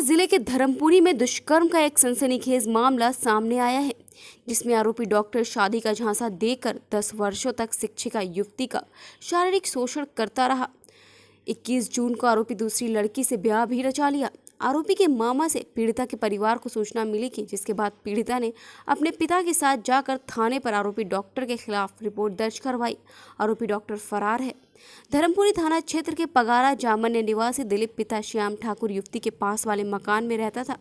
जिले के धर्मपुरी में दुष्कर्म का एक सनसनीखेज मामला सामने आया है, जिसमें आरोपी डॉक्टर शादी का झांसा देकर 10 वर्षों तक शिक्षिका युवती का शारीरिक शोषण करता रहा। 21 जून को आरोपी दूसरी लड़की से ब्याह भी रचा लिया। आरोपी के मामा से पीड़िता के परिवार को सूचना मिली कि जिसके बाद पीड़िता ने अपने पिता के साथ जाकर थाने पर आरोपी डॉक्टर के खिलाफ रिपोर्ट दर्ज करवाई। आरोपी डॉक्टर फरार है। धर्मपुरी थाना क्षेत्र के पगारा जामन्य निवासी दिलीप पिता श्याम ठाकुर युवती के पास वाले मकान में रहता था।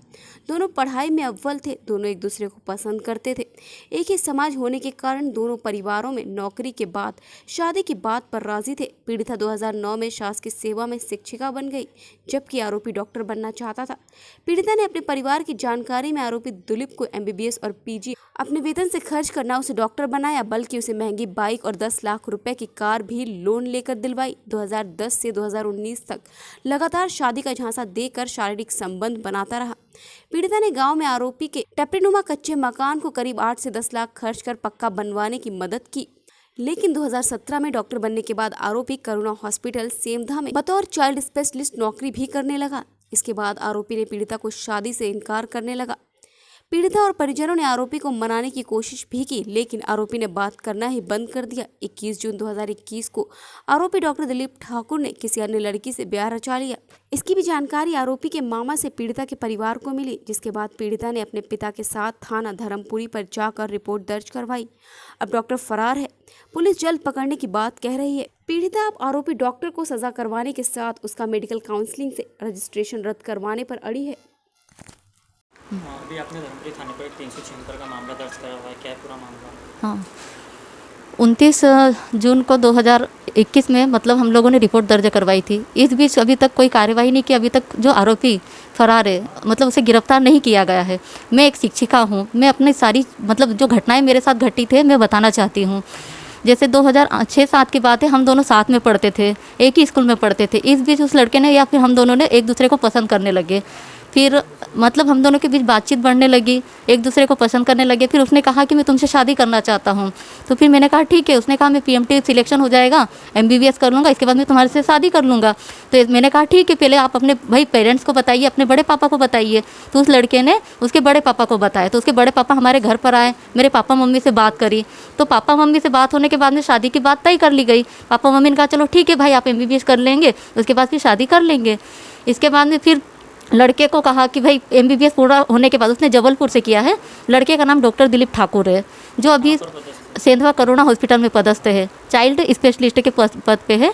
दोनों पढ़ाई में अव्वल थे। दोनों एक दूसरे को पसंद करते थे। एक ही समाज होने के कारण दोनों परिवारों में नौकरी के बाद शादी की बात पर राजी थे। पीड़िता 2009 में शासकीय सेवा में शिक्षिका बन गई, जबकि आरोपी डॉक्टर बनना चाहता था। पीड़िता ने अपने परिवार की जानकारी में आरोपी दिलीप को MBBS और PG अपने वेतन से खर्च करना उसे डॉक्टर बनाया, बल्कि उसे महंगी बाइक और 10 लाख रुपए की कार भी लोन लेकर दिलवाई। 2010 से 2019 तक लगातार शादी का झांसा देकर शारीरिक संबंध बनाता रहा। पीड़िता ने गांव में आरोपी के टपरीनुमा कच्चे मकान को करीब 8 से 10 लाख खर्च कर पक्का बनवाने की मदद की, लेकिन 2017 में डॉक्टर बनने के बाद आरोपी करुणा हॉस्पिटल सेमधा में बतौर चाइल्ड स्पेशलिस्ट नौकरी भी करने लगा। इसके बाद आरोपी ने पीड़िता को शादी से इनकार करने लगा। पीड़िता और परिजनों ने आरोपी को मनाने की कोशिश भी की, लेकिन आरोपी ने बात करना ही बंद कर दिया। 21 जून 2021 को आरोपी डॉक्टर दिलीप ठाकुर ने किसी अन्य लड़की से ब्याह रचा लिया। इसकी भी जानकारी आरोपी के मामा से पीड़िता के परिवार को मिली, जिसके बाद पीड़िता ने अपने पिता के साथ थाना धर्मपुरी पर जाकर रिपोर्ट दर्ज करवाई। अब डॉक्टर फरार है। पुलिस जल्द पकड़ने की बात कह रही है। पीड़िता अब आरोपी डॉक्टर को सजा करवाने के साथ उसका मेडिकल काउंसलिंग से रजिस्ट्रेशन रद्द करवाने पर अड़ी है। अभी आपने धर्मपुरी थाने पर 376 का मामला दर्ज करा हुआ है, क्या है पूरा मामला? हाँ, 29 जून को 2021 में मतलब हम लोगों ने रिपोर्ट दर्ज करवाई थी। इस बीच अभी तक कोई कार्यवाही नहीं की। अभी तक जो आरोपी फरार है, मतलब उसे गिरफ्तार नहीं किया गया है। मैं एक शिक्षिका हूँ। मैं अपनी सारी मतलब जो घटनाएं मेरे साथ घटी थे मैं बताना चाहती हूँ। जैसे 2006-07 की बात है, हम दोनों साथ में पढ़ते थे, एक ही स्कूल में पढ़ते थे। इस बीच उस लड़के ने या फिर हम दोनों ने एक दूसरे को पसंद करने लगे। फिर मतलब हम दोनों के बीच बातचीत बढ़ने लगी, एक दूसरे को पसंद करने लगे। फिर उसने कहा कि मैं तुमसे शादी करना चाहता हूँ। तो फिर मैंने कहा ठीक है। उसने कहा मैं PMT सिलेक्शन हो जाएगा, MBBS कर लूँगा, इसके बाद मैं तुम्हारे से शादी कर लूँगा। तो मैंने कहा ठीक है, पहले आप अपने भाई पेरेंट्स को बताइए, अपने बड़े पापा को बताइए। तो उस लड़के ने उसके बड़े पापा को बताया। तो उसके बड़े पापा हमारे घर पर आए, मेरे पापा मम्मी से बात करी। तो पापा मम्मी से बात होने के बाद में शादी की बात तय कर ली गई। पापा मम्मी ने कहा चलो ठीक है भाई, आप MBBS कर लेंगे, उसके बाद फिर शादी कर लेंगे। इसके बाद में फिर लड़के को कहा कि भाई MBBS पूरा होने के बाद, उसने जबलपुर से किया है। लड़के का नाम डॉक्टर दिलीप ठाकुर है, जो अभी सेंधवा करुणा हॉस्पिटल में पदस्थ है, चाइल्ड स्पेशलिस्ट के पद पे है।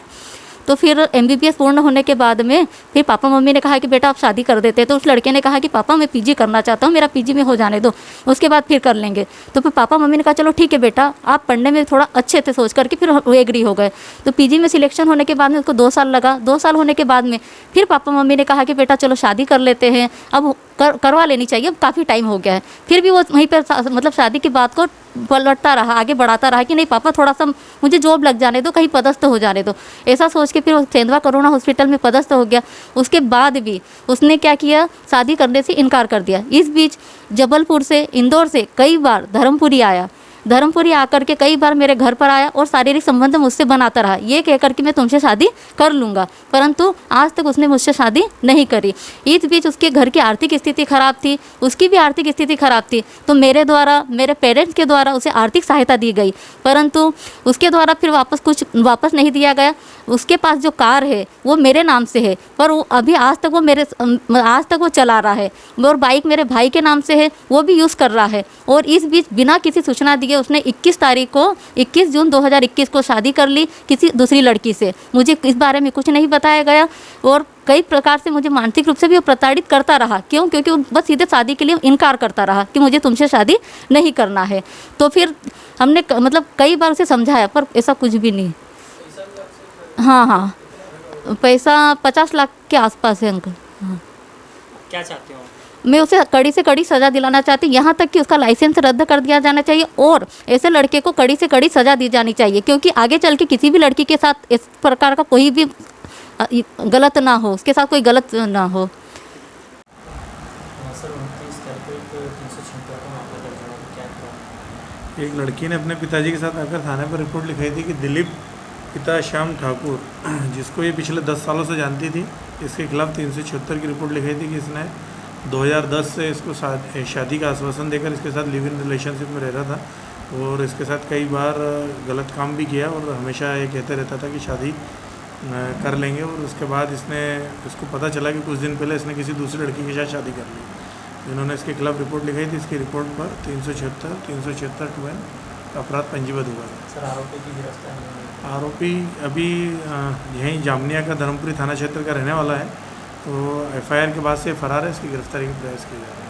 तो फिर MBBS पूर्ण होने के बाद में फिर पापा मम्मी ने कहा कि बेटा आप शादी कर देते। तो उस लड़के ने कहा कि पापा मैं PG करना चाहता हूँ, मेरा PG में हो जाने दो, उसके बाद फिर कर लेंगे। तो फिर पापा मम्मी ने कहा चलो ठीक है बेटा, आप पढ़ने में थोड़ा अच्छे थे सोच करके फिर वो एग्री हो गए। तो PG में सिलेक्शन होने के बाद में उसको 2 साल लगा। 2 साल होने के बाद में फिर पापा मम्मी ने कहा कि बेटा चलो शादी कर लेते हैं, अब करवा लेनी चाहिए, अब काफ़ी टाइम हो गया है। फिर भी वो वहीं पर मतलब शादी की बात को पलटता रहा, आगे बढ़ाता रहा कि नहीं पापा थोड़ा सा मुझे जॉब लग जाने दो, कहीं पदस्थ हो जाने दो। ऐसा सोच के फिर वो सेंधवा करुणा हॉस्पिटल में पदस्थ हो गया। उसके बाद भी उसने क्या किया, शादी करने से इनकार कर दिया। इस बीच जबलपुर से, इंदौर से कई बार धर्मपुरी आया। धर्मपुरी आकर के कई बार मेरे घर पर आया और शारीरिक संबंध मुझसे बनाता रहा, ये कहकर कि मैं तुमसे शादी कर लूँगा, परंतु आज तक उसने मुझसे शादी नहीं करी। इस बीच उसके घर की आर्थिक स्थिति खराब थी, उसकी भी आर्थिक स्थिति खराब थी। तो मेरे द्वारा, मेरे पेरेंट्स के द्वारा उसे आर्थिक सहायता दी गई, परंतु उसके द्वारा फिर वापस नहीं दिया गया। उसके पास जो कार है वो मेरे नाम से है, पर वो अभी आज तक वो चला रहा है। और बाइक मेरे भाई के नाम से है, वो भी यूज़ कर रहा है। और इस बीच बिना किसी सूचना दिए उसने 21 जून 2021 को शादी कर ली किसी दूसरी लड़की से। मुझे इस बारे में कुछ नहीं बताया गया और कई प्रकार से मुझे मानसिक रूप से भी वो प्रताड़ित करता रहा। क्यों? क्योंकि वो बस सीधे शादी के लिए इनकार करता रहा कि मुझे तुमसे शादी नहीं करना है। तो फिर हमने मतलब कई बार उसे समझाया, पर ऐसा कुछ भी नहीं। हाँ, पैसा 50 लाख के आसपास है अंकल। हाँ, क्या चाहते हो? मैं उसे कड़ी से कड़ी सज़ा दिलाना चाहती हूँ, यहाँ तक कि उसका लाइसेंस रद्द कर दिया जाना चाहिए और ऐसे लड़के को कड़ी से कड़ी सज़ा दी जानी चाहिए, क्योंकि आगे चल के किसी भी लड़की के साथ इस प्रकार का कोई भी गलत ना हो, उसके साथ कोई गलत ना हो। एक लड़की ने अपने पिताजी के साथ आकर थाने पर रिपोर्ट लिखाई थी कि दिलीप पिता श्याम ठाकुर, जिसको ये पिछले 10 सालों से जानती थी, इसके खिलाफ 376 की रिपोर्ट लिखाई थी कि इसने 2010 से इसको शादी का आश्वासन देकर इसके साथ लिव इन रिलेशनशिप में रह रहा था और इसके साथ कई बार गलत काम भी किया और हमेशा ये कहते रहता था कि शादी कर लेंगे। और उसके बाद इसको पता चला कि कुछ दिन पहले इसने किसी दूसरी लड़की के साथ शादी कर ली। जिन्होंने इसके खिलाफ रिपोर्ट लिखाई थी, इसकी रिपोर्ट पर 376 अपराध पंजीबद्ध हुआ था। सर आरोपी की गिरफ्तारी? आरोपी अभी यहीं जामनिया का धर्मपुरी थाना क्षेत्र का रहने वाला है, तो एफआईआर के बाद से फरार है। इसकी गिरफ्तारी का प्रयास किया जा रहा है।